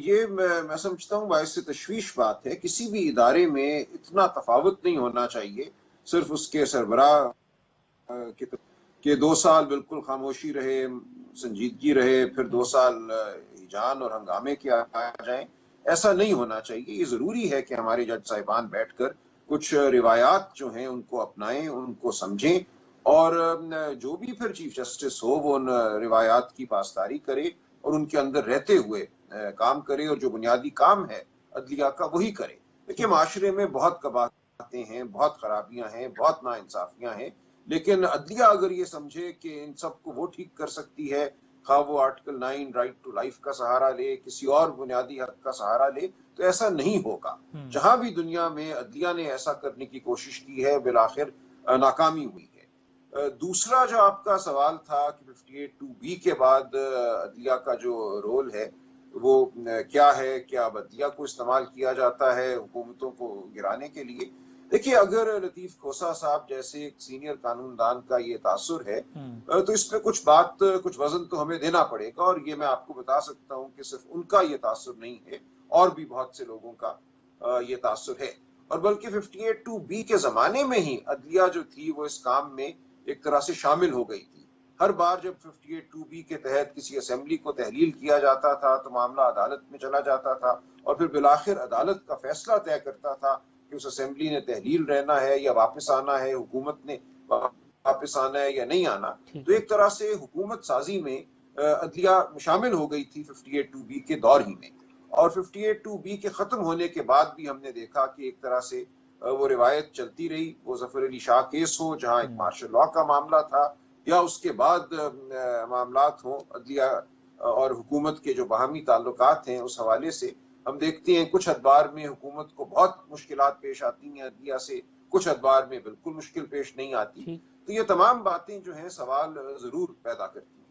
ये मैं समझता हूँ बाइस तशवीश बात है। किसी भी इदारे में इतना तफावत नहीं होना चाहिए। सिर्फ उसके सरबराह के 2 साल बिल्कुल खामोशी रहे, संजीदगी रहे, फिर 2 साल हिजान और हंगामे के आ जाएं, ऐसा नहीं होना चाहिए। ये जरूरी है कि हमारे जज साहिबान बैठकर कुछ रिवायात जो हैं उनको अपनाएं, उनको समझें और जो भी फिर चीफ जस्टिस हो वो उन रिवायात की पासदारी करे और उनके अंदर रहते हुए काम करे और जो बुनियादी काम है अदलिया का वही करे। देखिए, माशरे में बहुत कबाहतें हैं, बहुत खराबियां हैं, बहुत नाइंसाफियां हैं, लेकिन अदलिया अगर ये समझे कि इन सबको वो ठीक कर सकती है, खा वो आर्टिकल 9 राइट टू लाइफ का सहारा ले, किसी और बुनियादी हक का सहारा ले, तो ऐसा नहीं होगा। जहां भी दुनिया में अदलिया ने ऐसा करने की कोशिश की है, बिलाखिर नाकामी हुई है। दूसरा जो आपका सवाल था कि 58(2)B के बाद अदलिया का जो रोल है वो क्या है, क्या अदलिया को इस्तेमाल किया जाता है हुकूमतों को गिराने के लिए। देखिए, अगर लतीफ खोसा साहब जैसे एक सीनियर कानूनदान का ये तासुर है तो इसमें कुछ वजन तो हमें देना पड़ेगा और ये मैं आपको बता सकता हूँ कि सिर्फ उनका ये तासुर नहीं है, और भी बहुत से लोगों का ये तासुर है। और बल्कि 58(2)B के जमाने में ही अदलिया जो थी वो इस काम में एक तरह से शामिल हो गई थी। हर बार जब 58(2)B के तहत किसी असेंबली को तहलील किया जाता था तो मामला अदालत में चला जाता था और फिर बिलाखिर अदालत का फैसला तय करता था कि उस असेंबली ने तहलील रहना है या वापस आना है, हुकूमत ने वापस आना है या नहीं आना। तो एक तरह से हुकूमत साजी में अदलिया शामिल हो गई थी 58(2)B के दौर ही में। और 58(2)B के खत्म होने के बाद भी हमने देखा कि एक तरह से वो रिवायत चलती रही। वो जफर अली शाह केस हो जहां एक मार्शल लॉ का मामला था, या उसके बाद मामलात हो अदलिया और हुकूमत के जो बाहमी ताल्लुकात हैं, उस हवाले से हम देखते हैं कुछ अदबार में हुकूमत को बहुत मुश्किलात पेश आती हैं अदलिया से, कुछ अदबार में बिल्कुल मुश्किल पेश नहीं आती। तो ये तमाम बातें जो हैं सवाल जरूर पैदा करती हैं।